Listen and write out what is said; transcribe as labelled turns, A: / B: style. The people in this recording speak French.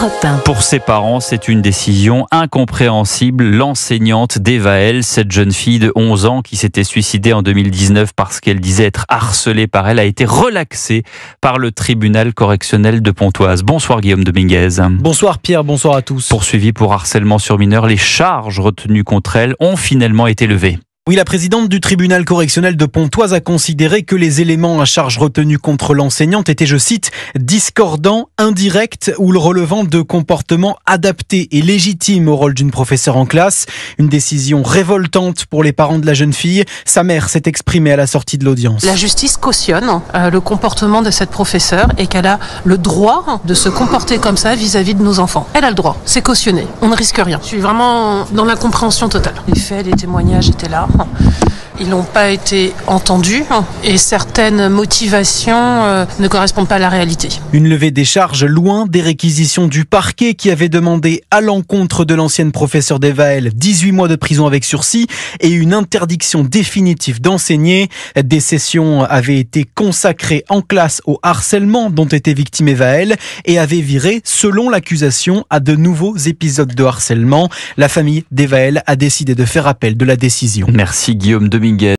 A: Europe 1.
B: Pour ses parents, c'est une décision incompréhensible. L'enseignante d'Evaël, cette jeune fille de 11 ans qui s'était suicidée en 2019 parce qu'elle disait être harcelée par elle, a été relaxée par le tribunal correctionnel de Pontoise. Bonsoir Guillaume Dominguez.
C: Bonsoir Pierre, bonsoir à tous.
B: Poursuivie pour harcèlement sur mineur, les charges retenues contre elle ont finalement été levées.
C: Oui, la présidente du tribunal correctionnel de Pontoise a considéré que les éléments à charge retenus contre l'enseignante étaient, je cite, discordants, indirects ou le relevant de comportements adaptés et légitimes au rôle d'une professeure en classe. Une décision révoltante pour les parents de la jeune fille. Sa mère s'est exprimée à la sortie de l'audience.
D: La justice cautionne le comportement de cette professeure et qu'elle a le droit de se comporter comme ça vis-à-vis de nos enfants. Elle a le droit, c'est cautionné, on ne risque rien. Je suis vraiment dans l'incompréhension totale. Les faits, les témoignages étaient là. Ils n'ont pas été entendus et certaines motivations ne correspondent pas à la réalité.
C: Une levée des charges loin des réquisitions du parquet qui avait demandé à l'encontre de l'ancienne professeure d'Evaël 18 mois de prison avec sursis et une interdiction définitive d'enseigner. Des sessions avaient été consacrées en classe au harcèlement dont était victime Evaël et avaient viré, selon l'accusation, à de nouveaux épisodes de harcèlement. La famille d'Evaël a décidé de faire appel de la décision.
B: Merci Guillaume Dominguez.